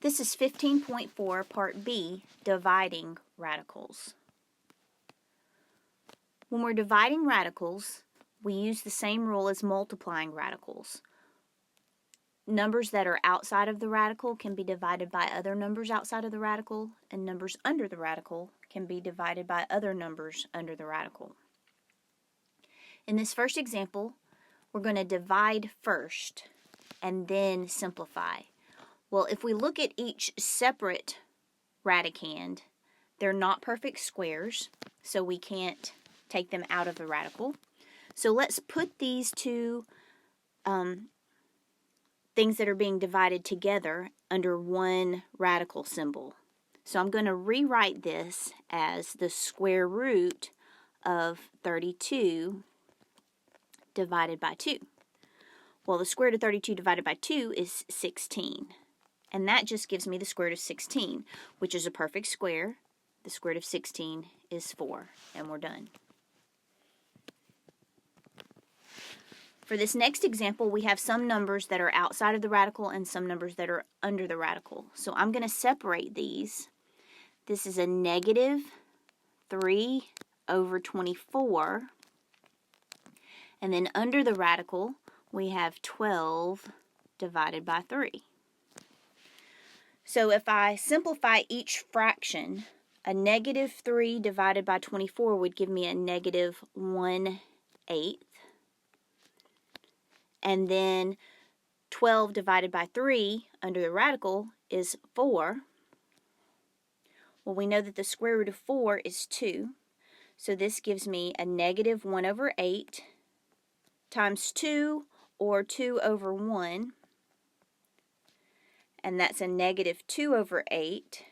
This is 15.4 Part B, dividing radicals. When we're dividing radicals, we use the same rule as multiplying radicals. Numbers that are outside of the radical can be divided by other numbers outside of the radical, and numbers under the radical can be divided by other numbers under the radical. In this first example, we're going to divide first and then simplify. Well, if we look at each separate radicand, they're not perfect squares, so we can't take them out of the radical. So let's put these two things that are being divided together under one radical symbol. So I'm going to rewrite this as the square root of 32 divided by 2. Well, the square root of 32 divided by 2 is 16. And that just gives me the square root of 16, which is a perfect square. The square root of 16 is 4, and we're done. For this next example, we have some numbers that are outside of the radical and some numbers that are under the radical. So I'm going to separate these. This is a negative 3 over 24. And then under the radical, we have 12 divided by 3. So if I simplify each fraction, a negative 3 divided by 24 would give me a negative 1/8. And then 12 divided by 3 under the radical is 4. Well, we know that the square root of 4 is 2. So this gives me a negative 1/8 times 2, or 2 over 1. And that's a negative 2/8,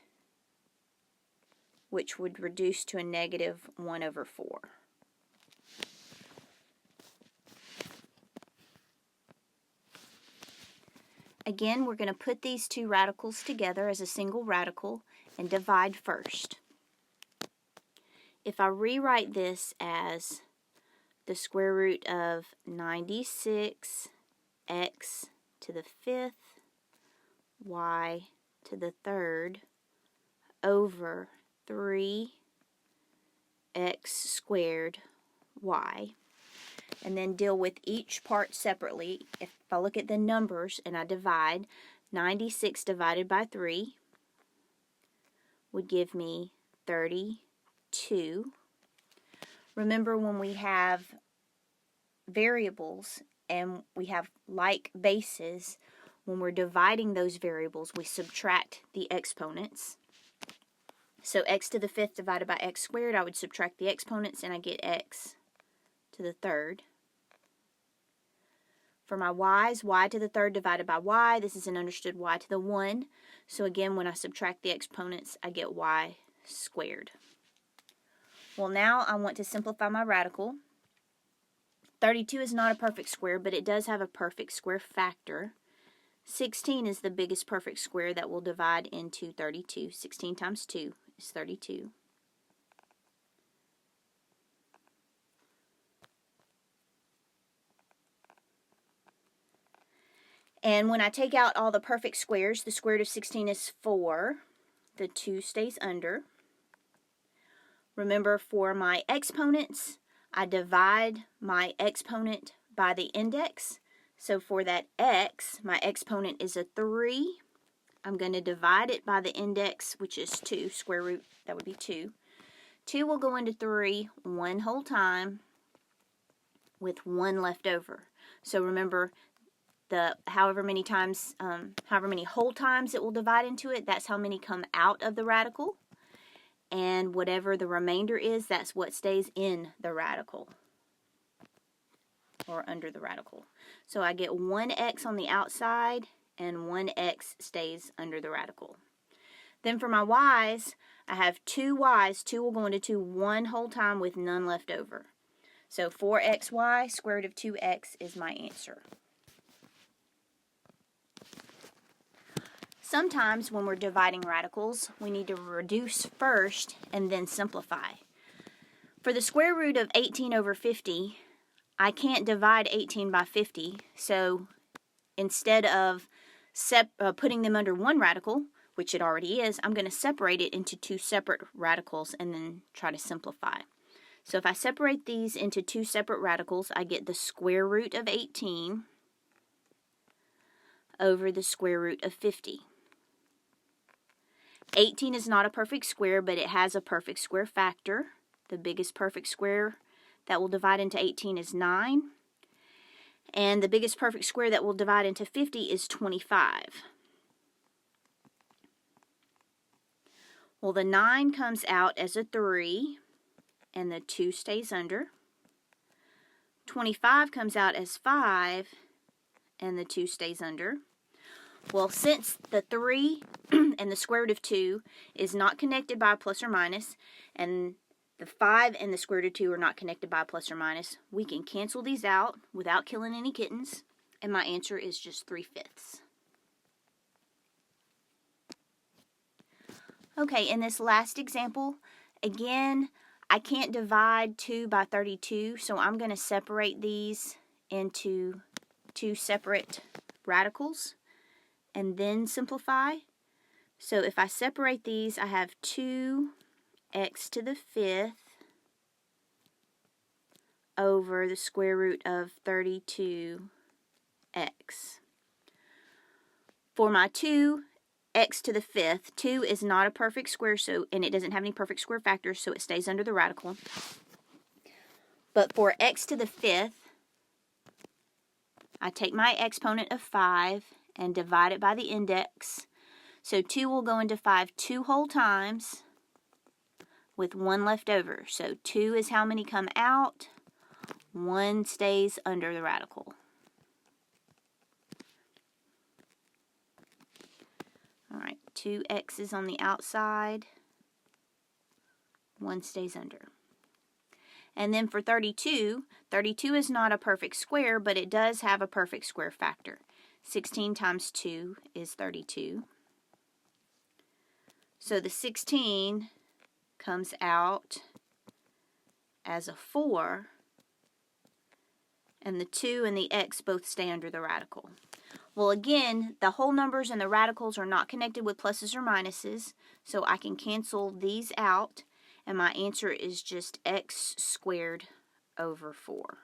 which would reduce to a negative 1/4. Again, we're going to put these two radicals together as a single radical and divide first. If I rewrite this as the square root of 96x to the 5th y to the 3rd over 3x squared y, and then deal with each part separately. If I look at the numbers and I divide, 96 divided by 3 would give me 32. Remember, when we have variables and we have like bases, when we're dividing those variables, we subtract the exponents. So x to the 5th divided by x squared, I would subtract the exponents and I get x to the 3rd. For my y's, y to the 3rd divided by y, this is an understood y to the 1. So again, when I subtract the exponents, I get y squared. Well, now I want to simplify my radical. 32 is not a perfect square, but it does have a perfect square factor. 16 is the biggest perfect square that will divide into 32. 16 times 2 is 32. And when I take out all the perfect squares, the square root of 16 is 4. The 2 stays under. Remember, for my exponents, I divide my exponent by the index. So for that x, my exponent is a 3. I'm going to divide it by the index, which is 2. Square root, that would be 2. 2 will go into 3 one whole time with 1 left over. So remember, however many whole times it will divide into it, that's how many come out of the radical. And whatever the remainder is, that's what stays in the radical, or under the radical. So I get 1x on the outside, and 1x stays under the radical. Then for my y's, I have 2 y's. 2 will go into 2 one whole time with none left over. So 4xy, square root of 2x is my answer. Sometimes when we're dividing radicals, we need to reduce first and then simplify. For the square root of 18 over 50, I can't divide 18 by 50, so instead of putting them under one radical, which it already is, I'm going to separate it into two separate radicals and then try to simplify. So if I separate these into two separate radicals, I get the square root of 18 over the square root of 50. 18 is not a perfect square, but it has a perfect square factor. The biggest perfect square that will divide into 18 is 9. And the biggest perfect square that will divide into 50 is 25. Well, the 9 comes out as a 3, and the 2 stays under. 25 comes out as 5, and the 2 stays under. Well, since the 3 and the square root of 2 is not connected by a plus or minus, and the 5 and the square root of 2 are not connected by a plus or minus, we can cancel these out without killing any kittens, and my answer is just 3/5. Okay, in this last example, again, I can't divide 2 by 32, so I'm going to separate these into two separate radicals and then simplify. So if I separate these, I have 2x to the 5th over the square root of 32x. For my 2x to the 5th, 2 is not a perfect square, and it doesn't have any perfect square factors, so it stays under the radical. But for x to the 5th, I take my exponent of 5 and divide it by the index. So 2 will go into 5 2 whole times with 1 left over. So 2 is how many come out. 1 stays under the radical. Alright, 2x is on the outside. 1 stays under. And then for 32, 32 is not a perfect square, but it does have a perfect square factor. 16 times 2 is 32. So the 16 comes out as a 4, and the 2 and the x both stay under the radical. Well, again, the whole numbers and the radicals are not connected with pluses or minuses, so I can cancel these out, and my answer is just x squared over 4.